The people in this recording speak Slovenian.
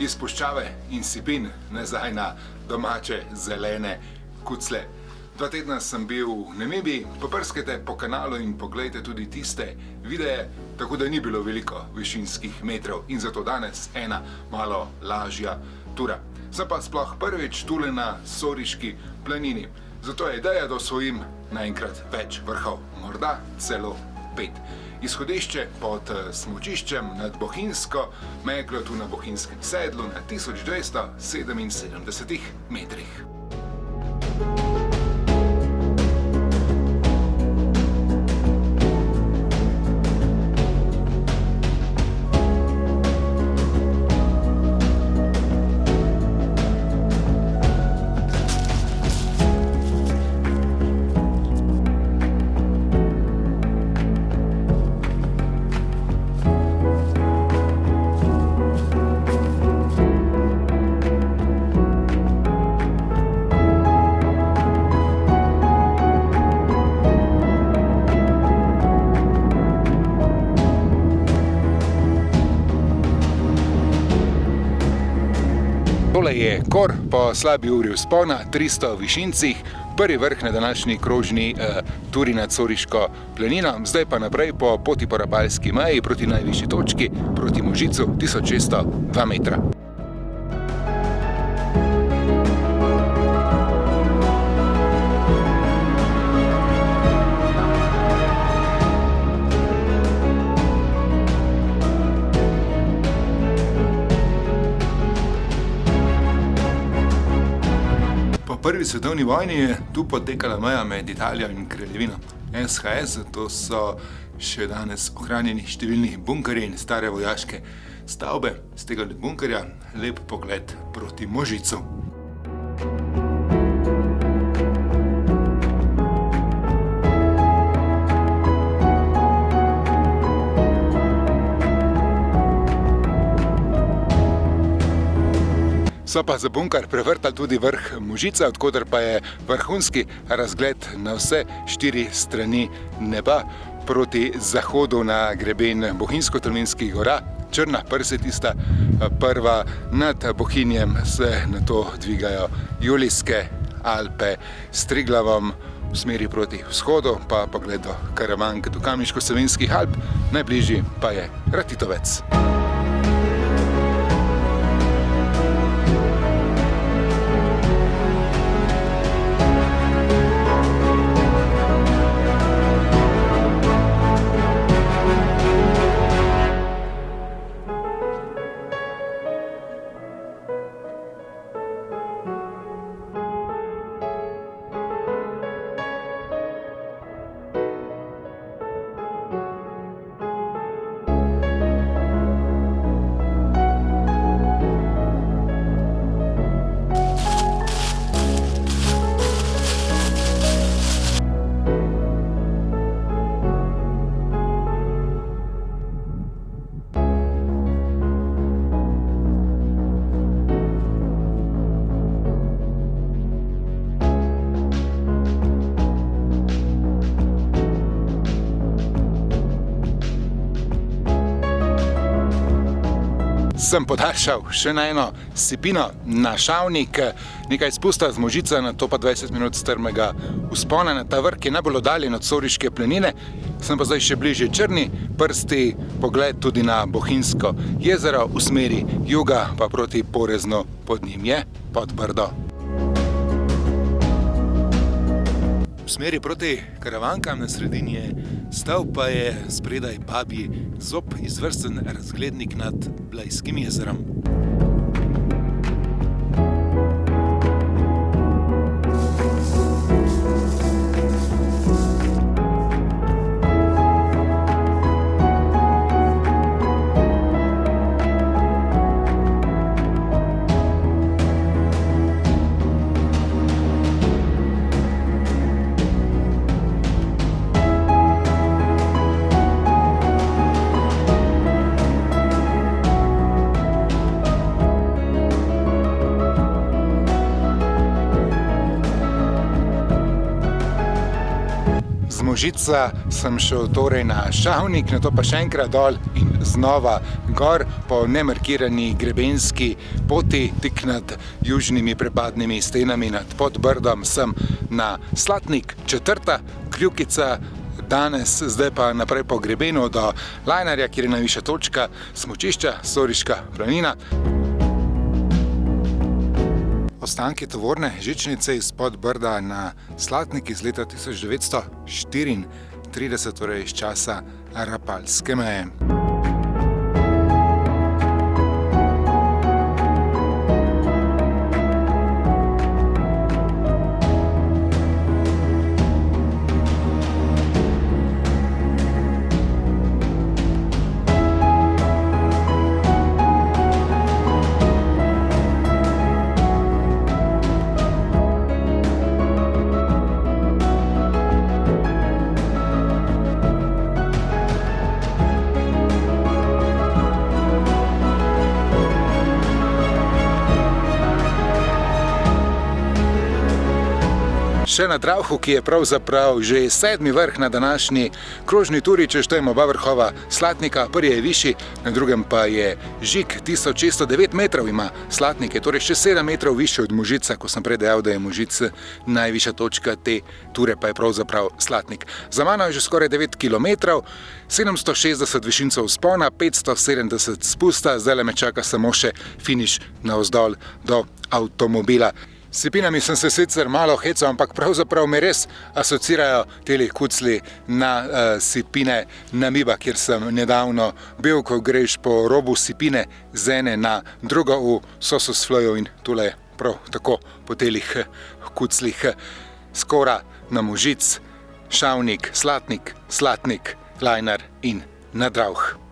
iz puščave in sipin nazaj na domače zelene kucle. 2 tedna sem bil v Namibiji, poprskajte po kanalu in poglejte tudi tiste videe, tako da ni bilo veliko višinskih metrov in zato danes ena malo lažja tura. Sem pa sploh prvič tule na Soriški planini, zato je ideja, da osvojim naenkrat več vrhov, morda celo 5. Izhodišče pod smučiščem nad Bohinjsko meglo tu na Bohinjskem sedlu na 1277 metrih. Tole je Kor po slabi uri vzpona, 300 višincih, prvi vrh na današnji krožni turi nad Soriško planino, zdaj pa naprej po poti po Rapalski meji proti najvišji točki, proti Možicu, 1602 metra. Po prvi svetovni vojni je tu potekala meja med Italijo in kraljevino SHS, zato so še danes ohranjeni številni bunkerji in stare vojaške stavbe. Z tega bunkerja lep pogled proti Možicu. So pa za bunker prevrtali tudi vrh Možice, odkoder pa je vrhunski razgled na vse 4 strani neba proti zahodu na greben Bohinjsko-Tolminskih gora. Črna prst je tista prva, nad Bohinjem se nato dvigajo Julijske Alpe s Triglavom v smeri proti vzhodu, pa pogled do Karavank, do Kamniško-Savinjskih Alp, najbližji pa je Ratitovec. Sem podaljšal še na eno sipino na Šavnik, nekaj spusta z Možice, nato pa 20 minut strmega vzpona na ta vrh, ki je najbolj oddaljen od Soriške planine. Sem pa zdaj še bližje Črni prsti, pogled tudi na Bohinjsko jezero, v smeri juga pa proti Poreznu Podnimje pod Brdo. V smeri proti Karavankam na sredini je stal, pa je spredaj Babji zob, izvrsten razglednik nad Blejskim jezerom. Z Možica sem šel torej na Šavnik, nato pa še enkrat dol in znova gor po nemarkirani grebenski poti tik nad južnimi prepadnimi stenami nad Podbrdom sem na Slatnik, 4. kljukica danes, zdaj pa naprej po grebenu do Lajnarja, kjer je najvišja točka smučišča Soriška planina. Ostanki tovorne žičnice iz Podbrda na Slatnik iz leta 1934, torej iz časa Rapalske meje. Še na Dravhu, ki je pravzaprav že 7. vrh na današnji krožni turi, če štejemo oba vrhova Slatnika. Prvi je višji, na drugem pa je Žig, 1609 metrov ima Slatnik, je torej še 7 metrov višji od Možica, ko sem prej dejal, da je Možic najvišja točka te ture, pa je pravzaprav Slatnik. Za mano je že skoraj 9 kilometrov, 760 višincev vzpona, 570 spusta, zdaj me čaka samo še finiš navzdol do avtomobila. S Sipinami sem se sicer malo hecal, ampak pravzaprav me res asocirajo teli kucli na Sipine Namiba, kjer sem nedavno bil, ko greš po robu Sipine z ene na drugo v Sossusflöju in tule prav tako po telih kuclih skora na Možic, Šavnik, Slatnik, Lajnar in na Dravh.